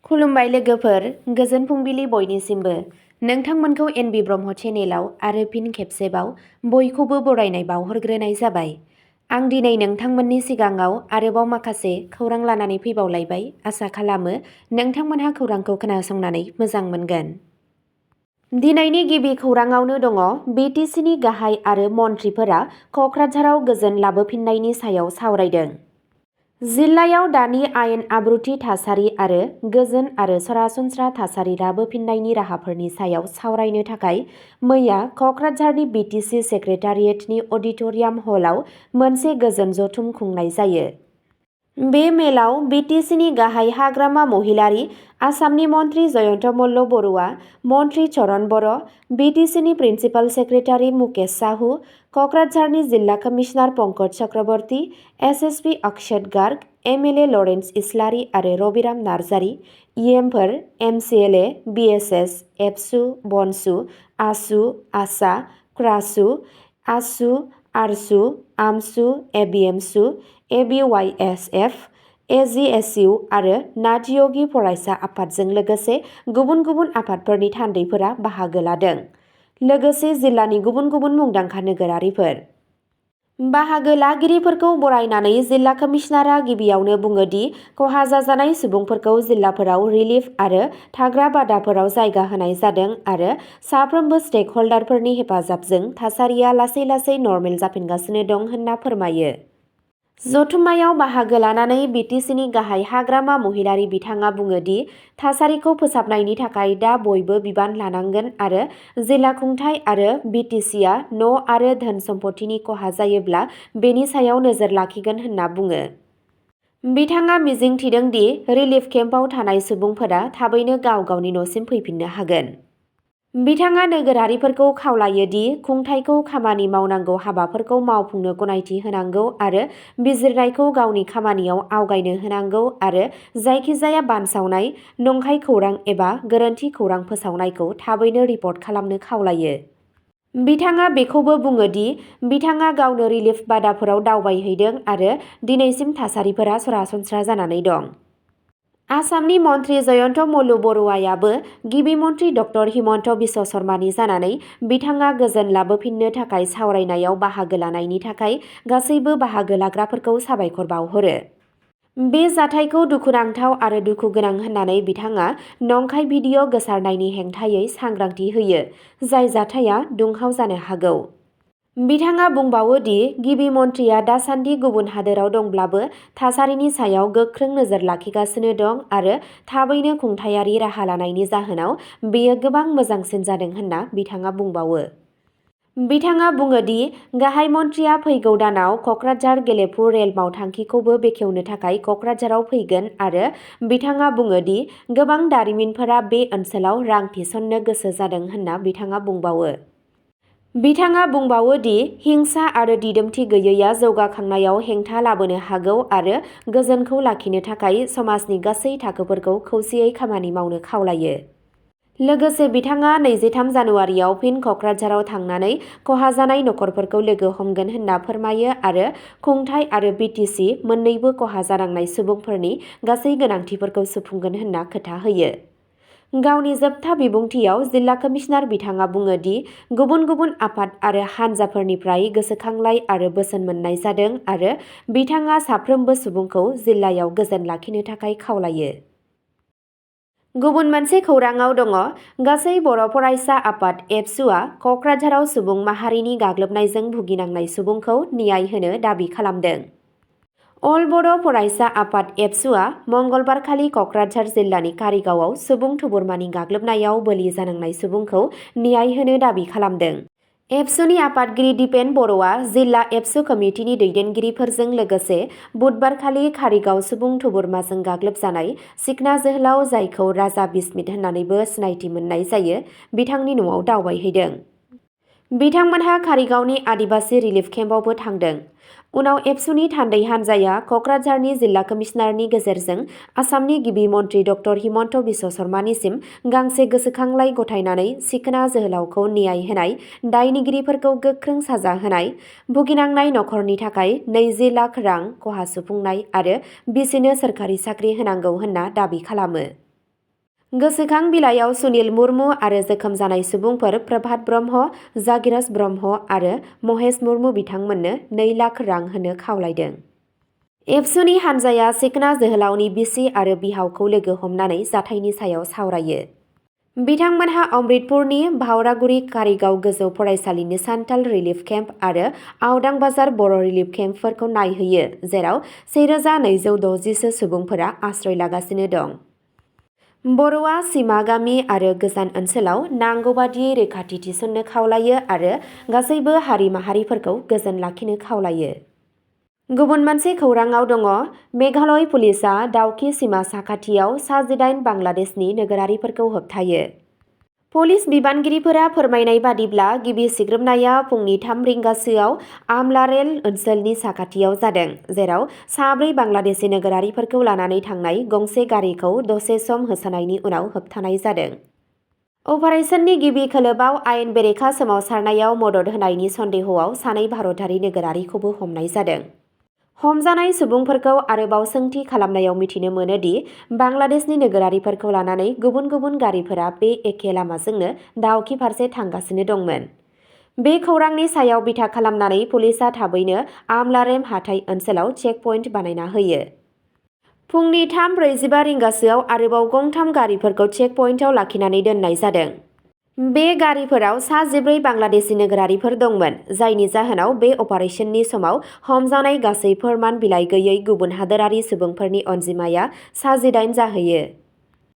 खुलुमबाय लोगोफोर, गोजोन फुंबिलि बयनिसिमबो। नोंथांमोनखौ एनबि ब्रह्म चेनेलाव आरो फिन खेबसेबाव बयखौबो बरायनाय बावहरग्रोनाय जाबाय। आं दिनै नोंथांमोननि सिगाङाव आरोबाव माखासे खौरां लानानै फैबावलायबाय। आसा खालामो नोंथांमोनहा खौरांखौ खोनासंनानै मोजां मोनगोन। दिनैनि गिबि खौराङावनो दङ बिटिसिनि गाहाय आरो मन्थ्रिफोरा क'क्राझाराव गोजोन लाबोफिन्नायनि सायाव सावरायदों। जिल्लायाव दानि आयेन आब्रुथि थासारि आरो गोजोन आरो सरासनस्रा थासारि लाबोफिन्नायनि राहाफोरनि सायाव सावरायनो थाखाय मैया क'क्राझारनि बिटिसि सेक्रेटारियेटनि अडिट'रियाम हलआव मोनसे गोजोन जथुम खुंनाय जायो। बे मेलाव बिटिसिनि गाहाय हाग्रामा महिलारी, आसामनि मन्थ्रि जयन्त मल्ल बरुवा, मन्थ्रि चरण बर', बिटिसिनि प्रिन्सिपाल सेक्रेटारि मुकेश साहु, क'क्राझारनि जिल्ला कमिसनार पंकज चक्रवर्ती, एसएसपि अक्षत गार्ग, एमएलए लरेन्स इस्लारि आरो रबिराम नार्जारी, इएमफोर, एमसिएलए, बिएसएस, एबसु, बनसु, आसु, आसा, क्रासु, आसु, आरसु, आमसु, एबिएमसु, एबिवाइएसएफ, एजिएसइउ आरो नाथियोगी फरायसा आफादजों लोगोसे गुबुन गुबुन आफादफोरनि थान्दैफोरा बाहागो लादों। लोगोसे जिल्लानि गुबुन गुबुन मुंदांखा नोगोरारिफोर। बाहागो लागिरिफोरखौ बरायनानै जिल्ला कमिसनारआ गिबियावनो बुङो दि खहा जाजानाय सुबुंफोरखौ जिल्लाफोराव रिलिफ आरो थाग्रा बादाफोराव जायगा होनाय जादों आरो साफ्रोमबो स्टेकहल्डारफोरनि हेफाजाबजों थासारिया लासै लासै नर्मेल जाफिनगासिनो दं होनना फोरमायो। जथुम्मायाव बाहागो लानानै बिटिसिनि गाहाय हाग्रामा महिलारी बिथाङा बुङो दि थासारिखौ फोसाबनायनि थाखाय दा बयबो बिबान लानांगोन आरो जिल्ला खुंथाइ आरो बिटिसिआ न' आरो धोन सम्पथिनि खहा जायोब्ला बेनि सायाव नोजोर लाखिगोन होनना बुङो। बिथाङा मिजिं थिदों दि रिलिफ केम्पआव थानाय सुबुंफोरा थाबैनो गाव गावनि न'सिम फैफिननो हागोन। बिथाङा नोगोरारिफोरखौ खावलायो दि खुंथायखौ खामानि मावनांगौ हाबाफोरखौ मावफुंनो गनायथि होनांगौ आरो बिजिरनायखौ गावनि खामानियाव आवगायनो होनांगौ आरो जायखिजाया बानसावनाय, नंखाय खौरां एबा गोरोन्थि खौरां फोसावनायखौ थाबैनो रिपर्ट खालामनो खावलायो। बिथाङा बेखौबो बुङो दि बिथाङा गावनो रिलिफ बादाफोराव दावबायहैदों आरो दिनैसिम थासारिफोरा सरासनस्रा जानानै दं। आसामनि मन्थ्रि जयन्त मल्ल बरुवायाबो गिबि मन्थ्रि डक्टर हिमन्त बिश्व शर्मानि जानानै बिथाङा गोजोन लाबोफिननो थाखाय सावरायनायाव बाहागो लानायनि थाखाय गासैबो बाहागो लाग्राफोरखौ साबायखर बावहरो। बे जाथायखौ दुखुनांथाव आरो दुखु गोनां होननानै बिथाङा नंखाय भिडिअ गोसारनायनि हेंथायै सांग्रांथि होयो, जाय जाथाया दुंहाव जानो हागौ। बिथाङा बुंबावो दि गिबि मन्थ्रिया दासान्दि गुबुन हादोराव दंब्लाबो थासारिनि सायाव गोख्रों नोजोर लाखिगासिनो दं आरो थाबैनो खुंथायारि राहा लानायनि जाहोनाव बेयो गोबां मोजांसिन जादों होनना बिथाङा बुंबावो। बिथाङा बुङो दि गाहाय मन्थ्रिया फैगौ दानाव क'क्राझार गेलेफु रेल मावथांखिखौबो बेखेवनो थाखाय क'क्राझाराव फैगोन आरो बिथाङा बुङो दि गोबां दारिमिनफोरा बे ओनसोलाव रां थिसननो गोसो जादों होनना बिथाङा बुंबावो। बिथाङा बुंबावो दि हिंसा आरो दिदोमथि गैयैआ जौगाखांनायाव हेंथा लाबोनो हागौ आरो गोजोनखौ लाखिनो थाखाय समाजनि गासै थाखोफोरखौ खौसेयै खामानि मावनो खावलायो। लोगोसे बिथाङा 23 जानुवारियाव फिन क'क्राझाराव थांनानै खहा जानाय नखरफोरखौ लोगो हमगोन होनना फोरमायो आरो खुंथाइ आरो बिटिसि मोन्नैबो खहा जानांनाय सुबुंफोरनि गासै गोनांथिफोरखौ सुफुंगोन होनना खोथा होयो। गावनि जोबथा बिबुंथियाव जिल्ला कमिसनार बिथाङा बुङो दि गुबुन गुबुन आफाद आरो हानजाफोरनिफ्राय गोसोखांलाय आरो बोसोन मोननाय जादों आरो बिथाङा साफ्रोमबो सुबुंखौ जिल्लायाव गोजोन लाखिनो थाखाय खावलायो। गुबुन मोनसे खौराङाव दङ गासै बर' फरायसा आफाद एबसुआ क'क्राझाराव सुबुं माहारिनि गाग्लोबनायजों भुगिनांनाय सुबुंखौ न्याय होनो दाबि खालामदों। अल बड' फरायसा आफाद एबसुआ मंगलबारखालि क'क्राझार जिल्लानि कारिगावआव सुबुं थुबुरमानि गाग्लोबनायाव बलि जानांनाय सुबुंखौ न्याय होनो दाबि खालामदों। एबसुनि आफादगिरि दिपेन बर'आ जिल्ला एबसु कमिटिनि दैदेनगिरिफोरजों लोगोसे बुधबारखालि कारिगाव सुबुं थुबुरमाजों गाग्लोबजानाय सिखना जोहोलाव, जायखौ राजा बिस्मित होननानैबो सिनायथि मोननाय जायो, बिथांनि न'आव दावबायहैदों। बिथांमोनहा कारिगावनि आदिबासि रिलिफ केम्पआवबो थांदों। उनाव एबसुनि थान्दै हान्जाया क'क्राझारनि जिल्ला कमिसनारनि गेजेरजों आसामनि गिबि मन्थ्रि डक्टर हिमन्त बिश्व शर्मानिसिम गांसे गोसोखांलाइ गथायनानै सिखोना जोहोलावखौ न्याय होनाय, दायनिगिरिफोरखौ गोख्रों साजा होनाय, भुगिनांनाय नखरनि थाखाय 20 लाख रां खहा सुफुंनाय आरो बिसिनो सोरखारि साख्रि होनांगौ होनना दाबि खालामो। गोसोखां बिलाइयाव सुनिल मुर्मु आरो जोखोम जानाय सुबुंफोर प्रभात ब्रह्म, जागिराज ब्रह्म आरो महेश मुर्मु बिथांमोननो 2 लाख रां होनो खावलायदों। एबसुनि हानजाया सिखना जोहोलावनि बिसि आरो बिहावखौ लोगो हमनानै जाथायनि सायाव सावरायो। बिथांमोनहा अमृतपुरनि भावरागुरि कारिगाव गोजौ फरायसालिनि सान्थाल रिलिफ केम्प आरो आवदां बाजार बर' रिलिफ केम्पफोरखौ नायहैयो, जेराव 1260सो सुबुंफोरा आश्रय लागासिनो दं। बर'आ सीमा गामि आरो गोजान ओनसोलाव नांगौबादियै रैखाथि थिसननो खावलायो आरो गासैबो हारि माहारिफोरखौ गोजोन लाखिनो खावलायो। गुबुन मोनसे खौराङाव दङ, मेघालय पुलिसआ दाउखि सीमा साखाथियाव 18 बांलादेशनि नोगोरारिफोरखौ होबथायो। पुलिस बिबानगिरिफोरा फोरमायनाय बादिब्ला गिबि सिग्रोमनाया फुंनि 3 रिंगासोआव आमलारेल ओनसोलनि साखाथियाव जादों, जेराव 4 बांलादेशी नोगोरारिफोरखौ लानानै थांनाय गंसे गारिखौ दसे सम होसोनायनि उनाव होबथानाय जादों। अपारेशननि गिबि खोलोबआव आयेन बेरेखा सोमावसारनायाव मदद होनायनि सन्देहआव 2 भारतारि नोगोरारिखौबो हमनाय जादों। हमजानाय सुबुंफोरखौ आरोबाव सोंथि खालामनायाव मिथिनो मोनो दि बांलादेशनि नोगोरारिफोरखौ लानानै गुबुन गुबुन गारिफोरा बे एखे लामाजोंनो दाउखि फारसे थांगासिनो दंमोन। बे खौरांनि सायाव बिथा खालामनानै पुलिसआ थाबैनो आमलारेम हाथाइ ओनसोलाव चेक पइन्ट बानायना होयो। फुंनि 3:45 रिंगासोआव आरोबाव गंथाम गारिफोरखौ चेक पइन्टआव लाखिनानै दोननाय जादों। बे गारिफोराव 14 बांलादेशी नोगोरारिफोर दंमोन, जायनि जाहोनाव बे अपारेशननि समाव हमजानाय गासै फोरमान बिलाइ गैयै गुबुन हादोरारि सुबुंफोरनि अनजिमाया 18 जाहैयो।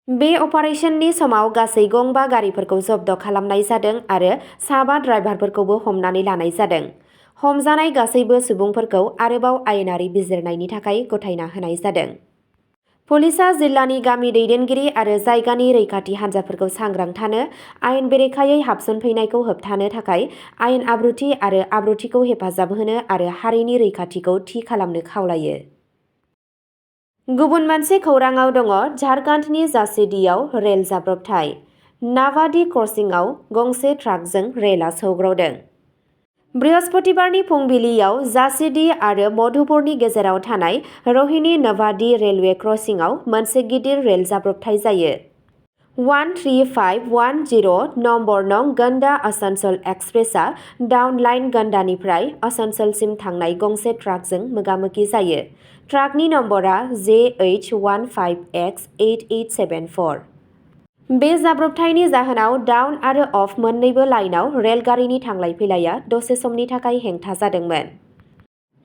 बे अपारेशननि समाव गासै 5 गारिफोरखौ जब्द खालामनाय जादों आरो 7 ड्राइभारफोरखौबो हमनानै लानाय जादों। हमजानाय गासैबो सुबुंफोरखौ आरोबाव आयेनारि बिजिरनायनि थाखाय गथायना होनाय जादों। पुलिसआ जिल्लानि गामि दैदेनगिरि आरो जायगानि रैखाथि हान्जाफोरखौ सांग्रां थानो, आयेन बेरेखायै हाबसनफैनायखौ होबथानो थाखाय आयेन आब्रुथि आरो आब्रुथिखौ हेफाजाब होनो आरो हारिनि रैखाथिखौ थि खालामनो खावलायो। गुबुन मोनसे खौराङाव दङ, झारखन्डनि जासिडीआव रेल जाब्रबथाय। नाभाडी क्रसिंआव गंसे ट्राकजों रेलआ सौग्रावदों। बृहस्पतिबारनि फुंबिलियाव जासिडी आरो मधुपुरनि गेजेराव थानाय रोहिणी नाभाडी रेलवे क्रसिंआव मोनसे गिदिर रेल जाब्रबथाय जायो। 13510 नम्बर नं गंडा आसानसोल एक्सप्रेसआ डाउन लाइन गंडानिफ्राय आसानसोलसिम थांनाय गंसे ट्राकजों मोगा-मोगि जायो। ट्राकनि नम्बरा JH15X8874। बे जाब्रबथायनि जाहोनाव डाउन आरो अफ मोन्नैबो लाइनआव रेलगारिनि थांलाय फैलाया दसे समनि थाखाय हेंथा जादोंमोन।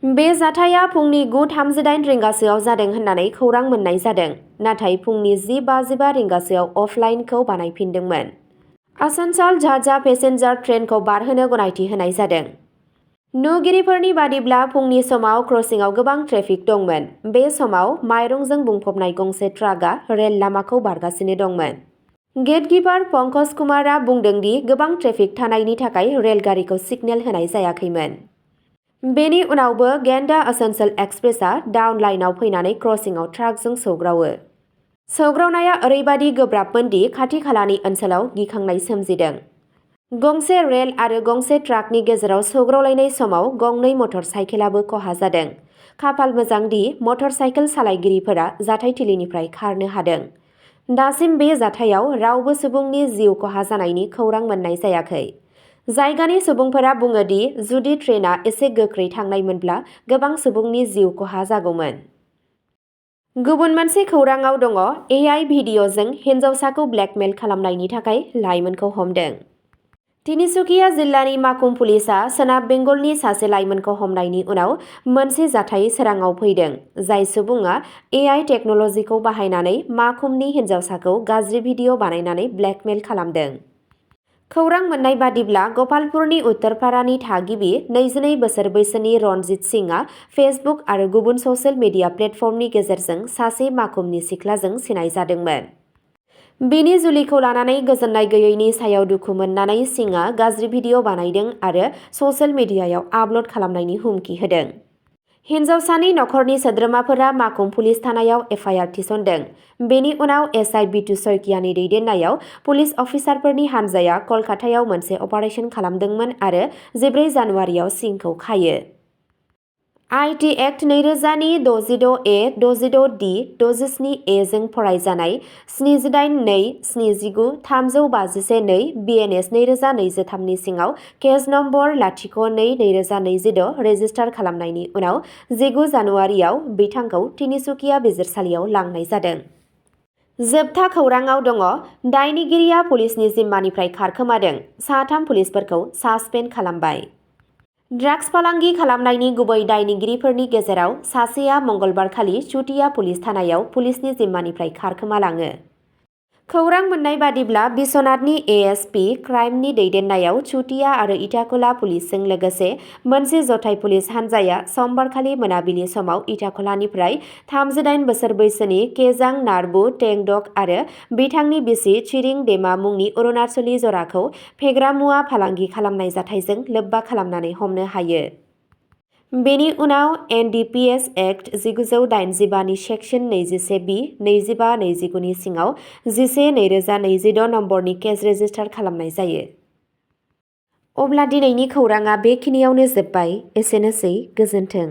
बे जाथाया फुंनि 9:38 रिंगासोआव जादों होननानै खौरां मोन्नाय जादों, नाथाय फुंनि 10:55 रिंगासोआव अफ-लाइनखौ बानायफिनदोंमोन। आसानसोल झाझा पेसेन्जार ट्रेनखौ बारहोनो गनायथि होनाय जादों। नुगिरिफोरनि बादिब्ला फुंनि समाव क्रसिंआव गोबां ट्रेफिक दंमोन। बे समाव माइरंजों बुंफबनाय गंसे ट्राकआ रेल लामाखौ बारगासिनो दंमोन। गेटकीपार पंकज कुमारआ बुंदों दि गोबां ट्रेफिक थानायनि थाखाय रेलगारिखौ सिगनेल होनाय जायाखैमोन। बेनि उनावबो गेन्डा आसानसोल एक्सप्रेसआ डाउन लाइनआव फैनानै क्रसिंआव ट्राकजों सौग्रावो। सौग्रावनाया ओरैबादि गोब्राबमोन दि खाथि-खालानि ओनसोलाव गिखांनाय सोमजिदों। गंसे रेल आरो गंसे ट्राकनि गेजेराव सौग्रावलायनाय समाव गंनै मटर साइकेलाबो खहा जादों। खाफाल मोजां दि मटर साइकेल सालायगिरिफोरा जाथायथिलिनिफ्राय खारनो हादों। दासिम बे जाथायाव रावबो सुबुंनि जिउ खहा जानायनि खौरां मोन्नाय जायाखै। जायगानि सुबुंफोरा बुङो दि जुदि ट्रेनआ एसे गोख्रै थांनायमोनब्ला गोबां सुबुंनि जिउ खहा जागौमोन। गुबुन मोनसे खौराङाव दङ, एआइ भिडिअ'जों हिन्जावसाखौ ब्लेकमेल खालामनायनि थाखाय लाइमोनखौ हमदों। तिनिसुकिया जिल्लानि माकुम पुलिसआ सोनाब बेंगलनि सासे लाइमोनखौ हमनायनि उनाव मोनसे जाथाय सोराङाव फैदों, जाय सुबुङा एआइ टेक्न'लजिखौ बाहायनानै माकुमनि हिन्जावसाखौ गाज्रि भिडिअ' बानायनानै ब्लेकमेल खालामदों। खौरां मोन्नाय बादिब्ला गपालपुरनि उत्तरपाड़ानि थागिबि 22 बोसोर बैसोनि रणजित सिंहआ फेसबुक आरो गुबुन ससियेल मिडिया प्लेटफर्मनि गेजेरजों सासे माकुमनि सिख्लाजों सिनाय जादोंमोन। बिनि जुलिखौ लानानै गोजोननाय गैयैनि सायाव दुखु मोननानै सिंहआ गाज्रि भिडिअ' बानायदों आरो ससियेल मिडियायाव आपल'ड खालामनायनि हुमखि होदों। हिन्जावसानि नखरनि सोद्रोमाफोरा माकुम पुलिस थानायाव एफआइआर थिसनदों। बेनि उनाव एसआइ बिटु सयकियानि दैदेननायाव पुलिस अफिसारफोरनि हानजाया कलकातायाव मोनसे अपारेशन खालामदोंमोन आरो 14 जानुवारियाव सिंहखौ खायो। IT एक्ट 2000 नि 66A, 66D, 67A जों फरायजानाय 78-2-79, 351-2 BNS 2023 नि सिङाव केस नम्बर 02-2026 रेजिस्टार खालामनायनि उनाव 19 जानुवारियाव बिथांखौ तिनिसुकिया बिजिरसालियाव लांनाय जादों। जोबथा खौराङाव दङ दायनिगिरिया पुलिसनि जिम्मानिफ्राय खारखोमादों, 3 पुलिसफोरखौ सासपेन्ड खालामबाय। ड्राग्स फालांगि खालामनायनि गुबै दायनिगिरिफोरनि गेजेराव सासेया मंगलबारखालि चुटिया पुलिस थानायाव पुलिसनि जिम्मानिफ्राय खारखोमालाङो। खौरां मोननाय बादिब्ला बिश्वनाथनि ASP क्राइमनि दैदेननायाव चुटिया आरो इटाखला पुलिसजों लोगोसे मोनसे जथाय पुलिस हान्जाया समबारखालि मोनाबिलि समाव इटाखलानिफ्राय 38 बोसोर बैसोनि केजां नार्बु टेंडक आरो बिथांनि बिसि चिरिं डेमा मुंनि अरुणाचली जराखौ फेग्रा मुवा फालांगि खालामनाय जाथायजों लोब्बा खालामनानै हमनो हायो। बेनि उनाव NDPS एक्ट 1985 नि सेक्सन 21B, 25-29 नि सिङाव 11/2026 नम्बरनि केस रेजिस्टार खालामनाय जायो। अब्ला दिनैनि खौराङा बेखिनियावनो जोब्बाय। एसेनोसै, गोजोन्थों।